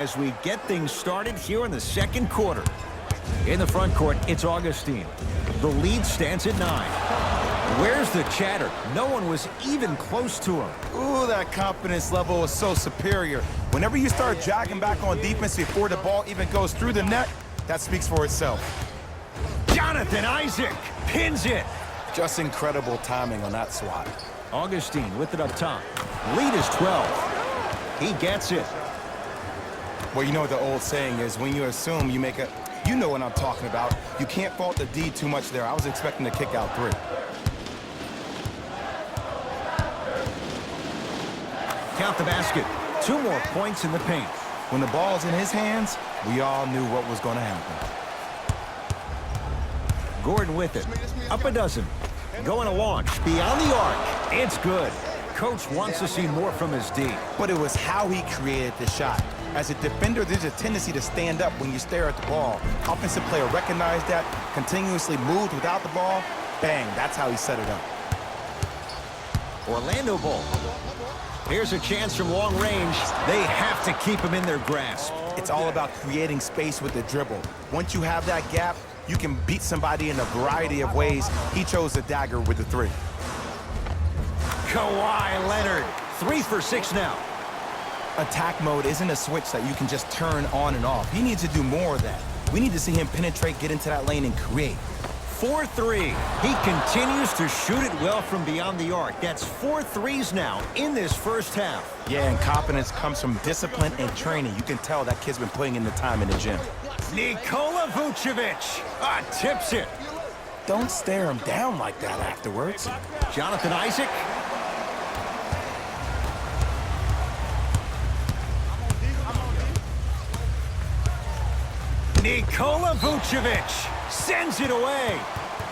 As we get things started here in the second quarter. In the front court, it's Augustine. The lead stands at 9. Where's the chatter? No one was even close to him. Ooh, that confidence level is so superior. Whenever you start jogging back on defense before the ball even goes through the net, that speaks for itself. Jonathan Isaac pins it. Just incredible timing on that swat. Augustine with it up top. Lead is 12. He gets it. Well, you know what the old saying is, when you assume you make a... You know what I'm talking about. You can't fault the D too much there. I was expecting to kick out 3. Count the basket. 2 more points in the paint. When the ball's in his hands, we all knew what was going to happen. Gordon with it. Up a dozen. Going to launch. Beyond the arc. It's good. Coach wants to see more from his D. But it was how he created the shot. As a defender, there's a tendency to stand up when you stare at the ball. Offensive player recognized that, continuously moved without the ball. Bang, that's how he set it up. Orlando ball. Here's a chance from long range. They have to keep him in their grasp. It's all about creating space with the dribble. Once you have that gap, you can beat somebody in a variety of ways. He chose the dagger with the 3. Kawhi Leonard. 3 for 6 now. Attack mode isn't a switch that you can just turn on and off. He needs to do more of that. We need to see him penetrate, get into that lane, and create. 4-3. He continues to shoot it well from beyond the arc. That's 4 threes now in this first half. Yeah, and confidence comes from discipline and training. You can tell that kid's been putting in the time in the gym. Nikola Vucevic tips it. Don't stare him down like that afterwards. Jonathan Isaac. Nikola Vucevic sends it away.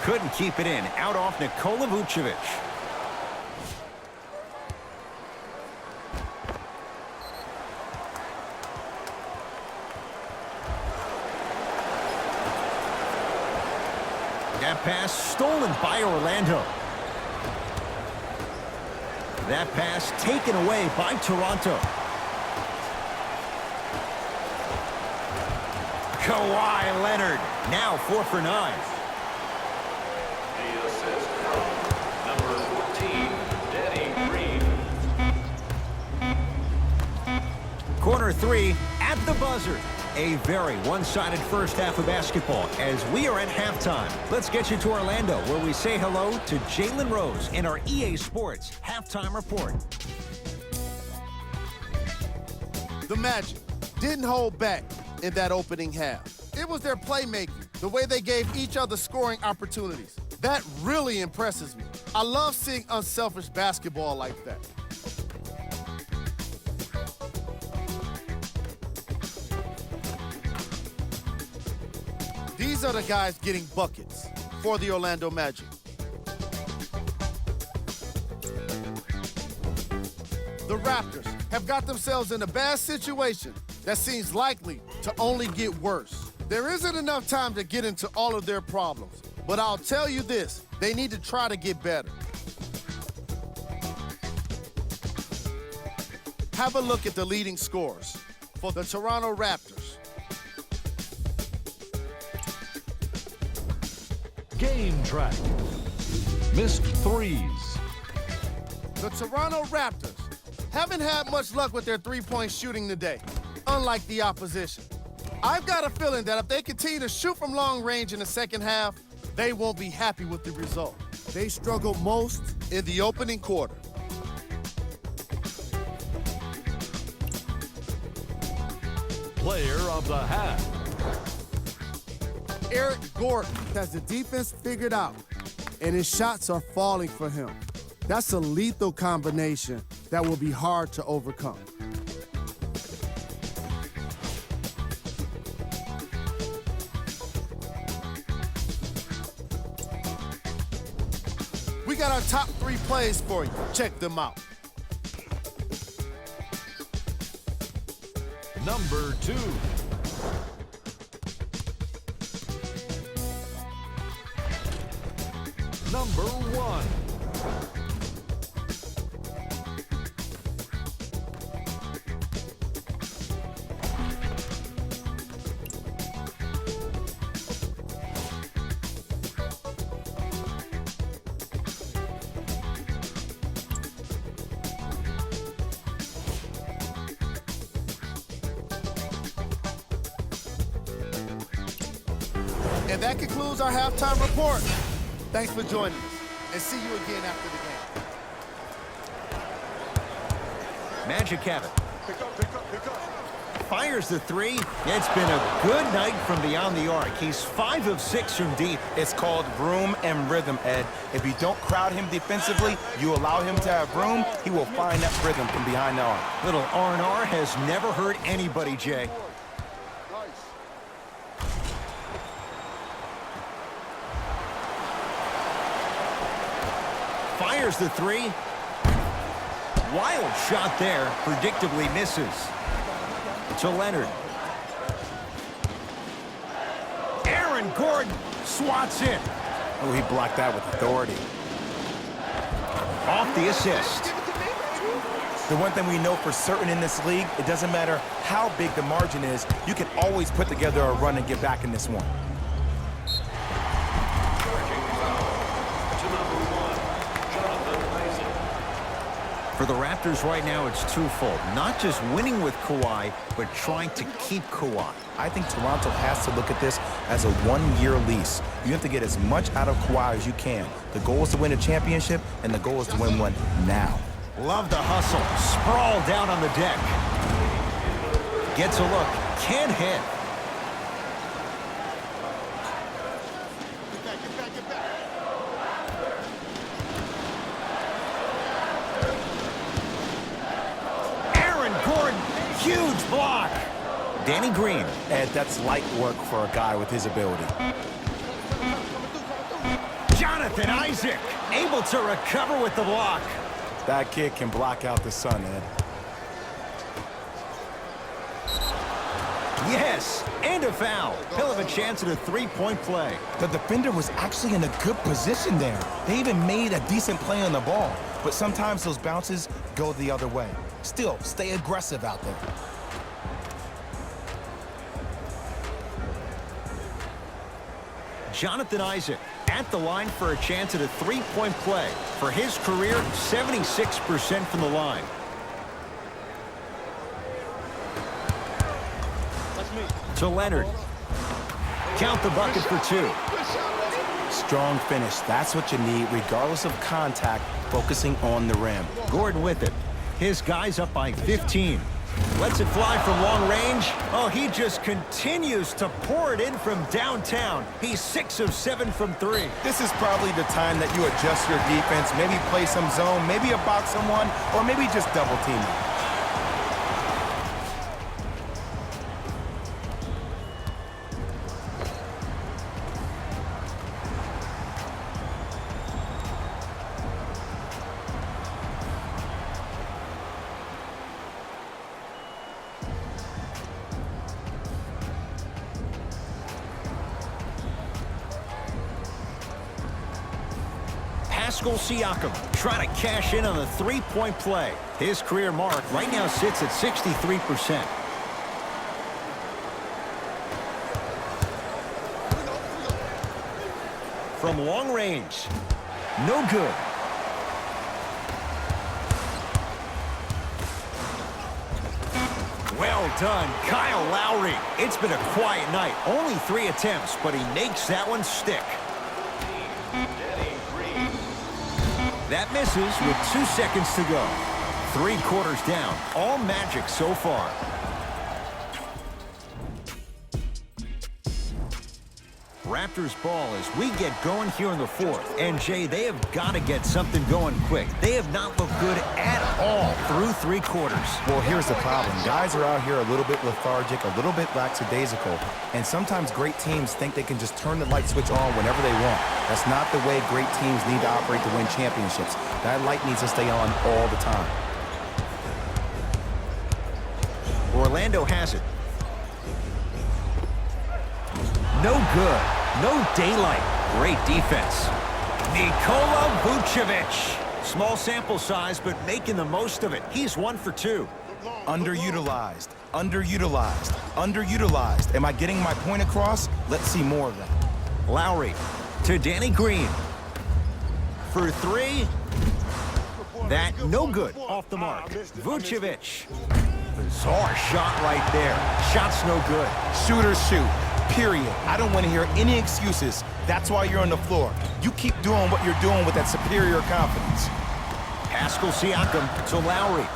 Couldn't keep it in. Out off Nikola Vucevic. That pass stolen by Orlando. That pass taken away by Toronto. Kawhi Leonard, now 4 for 9. The assist from number 14, Danny Green. Corner 3 at the buzzer. A very one-sided first half of basketball as we are at halftime. Let's get you to Orlando, where we say hello to Jalen Rose in our EA Sports Halftime Report. The Magic didn't hold back in that opening half. It was their playmaking, the way they gave each other scoring opportunities. That really impresses me. I love seeing unselfish basketball like that. These are the guys getting buckets for the Orlando Magic. The Raptors have got themselves in a bad situation that seems likely to only get worse. There isn't enough time to get into all of their problems, but I'll tell you this, they need to try to get better. Have a look at the leading scorers for the Toronto Raptors. Game track. Missed threes. The Toronto Raptors haven't had much luck with their three-point shooting today, unlike the opposition. I've got a feeling that if they continue to shoot from long range in the second half, they won't be happy with the result. They struggled most in the opening quarter. Player of the half. Eric Gordon has the defense figured out, and his shots are falling for him. That's a lethal combination that will be hard to overcome. We got our top 3 plays for you. Check them out. Number 2. Number 1. And that concludes our halftime report. Thanks for joining us, and see you again after the game. Magic have it. Fires the three. It's been a good night from beyond the arc. He's 5 of 6 from deep. It's called room and rhythm, Ed. If you don't crowd him defensively, you allow him to have room, he will find that rhythm from behind the arc. Little R&R has never hurt anybody, Jay. Fires the three. Wild shot there. Predictably misses. To Leonard. Aaron Gordon swats in. Oh, he blocked that with authority. Off the assist. The one thing we know for certain in this league, it doesn't matter how big the margin is, you can always put together a run and get back in this one. For the Raptors right now, it's twofold. Not just winning with Kawhi, but trying to keep Kawhi. I think Toronto has to look at this as a one-year lease. You have to get as much out of Kawhi as you can. The goal is to win a championship, and the goal is to win one now. Love the hustle. Sprawl down on the deck. Gets a look. Can't hit. Aaron Gordon. Huge block. Danny Green. Ed, that's light work for a guy with his ability. Jonathan Isaac. Able to recover with the block. That kid can block out the sun, Ed. Yes, and a foul. He'll have a chance at a three-point play. The defender was actually in a good position there. They even made a decent play on the ball. But sometimes those bounces go the other way. Still, stay aggressive out there. Jonathan Isaac at the line for a chance at a three-point play. For his career, 76% from the line. To Leonard. Count the bucket for 2. Strong finish. That's what you need, regardless of contact, focusing on the rim. Gordon with it. His guy's up by 15. Lets it fly from long range. Oh, he just continues to pour it in from downtown. He's 6 of 7 from 3. This is probably the time that you adjust your defense, maybe play some zone, maybe a box someone, or maybe just double team it. Pascal Siakam trying to cash in on the three-point play. His career mark right now sits at 63%. From long range. No good. Well done, Kyle Lowry. It's been a quiet night. Only 3 attempts, but he makes that one stick. That misses with 2 seconds to go. 3 quarters down. All Magic so far. Raptors ball as we get going here in the 4th. And, Jay, they have got to get something going quick. They have not looked good at all through 3 quarters. Well, here's the problem. Guys are out here a little bit lethargic, a little bit lackadaisical, and sometimes great teams think they can just turn the light switch on whenever they want. That's not the way great teams need to operate to win championships. That light needs to stay on all the time. Orlando has it. No good. No daylight. Great defense. Nikola Vucevic. Small sample size, but making the most of it. He's 1 for 2. Underutilized, underutilized, underutilized. Am I getting my point across? Let's see more of that. Lowry to Danny Green. For 3. That no good. Off the mark. Vucevic. Bizarre shot right there. Shot's no good. Shooters shoot. period. I don't want to hear any excuses. That's why you're on the floor. You keep doing what you're doing with that superior confidence. Pascal Siakam to Lowry.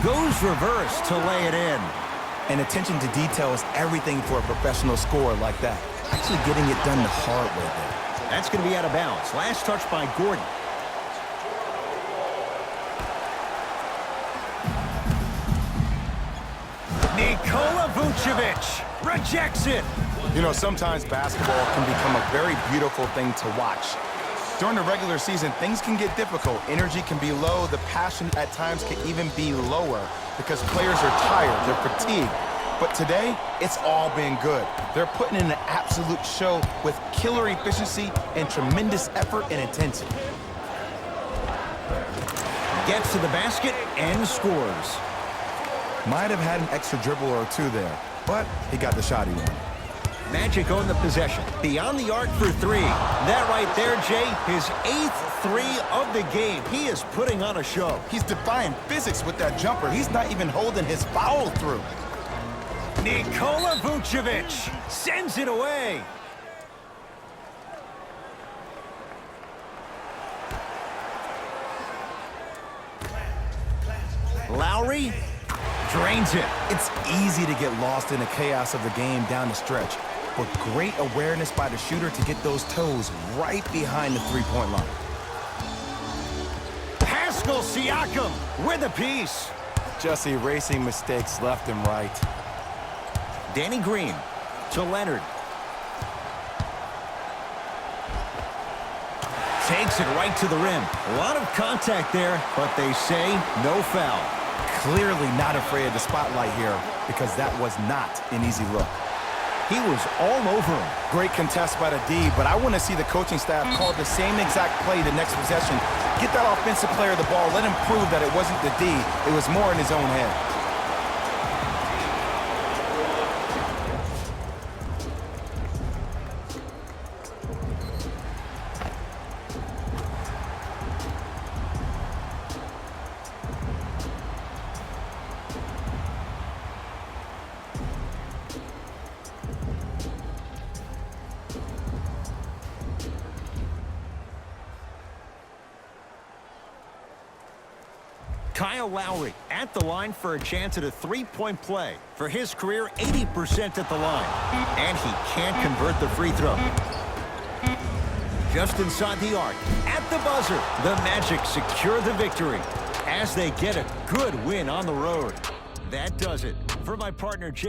Goes reverse to lay it in. And attention to detail is everything for a professional scorer like that. Actually getting it done the hard way there. That's going to be out of bounds. Last touch by Gordon. Nikola Vucevic rejects it. You know, sometimes basketball can become a very beautiful thing to watch. During the regular season, things can get difficult. Energy can be low. The passion at times can even be lower because players are tired. They're fatigued. But today, it's all been good. They're putting in an absolute show with killer efficiency and tremendous effort and intensity. Gets to the basket and scores. Might have had an extra dribble or two there, but he got the shot he wanted. Magic own the possession. Beyond the arc for three. That right there, Jay, his 8th three of the game. He is putting on a show. He's defying physics with that jumper. He's not even holding his foul through. Nikola Vucevic sends it away. Lowry drains it. It's easy to get lost in the chaos of the game down the stretch, but great awareness by the shooter to get those toes right behind the three-point line. Pascal Siakam with a piece. Just erasing mistakes left and right. Danny Green to Leonard. Takes it right to the rim. A lot of contact there, but they say no foul. Clearly not afraid of the spotlight here because that was not an easy look. He was all over him. Great contest by the D, but I want to see the coaching staff call the same exact play the next possession. Get that offensive player the ball. Let him prove that it wasn't the D. It was more in his own head. Kyle Lowry at the line for a chance at a three-point play. For his career, 80% at the line. And he can't convert the free throw. Just inside the arc, at the buzzer, the Magic secure the victory as they get a good win on the road. That does it. For my partner, Jay.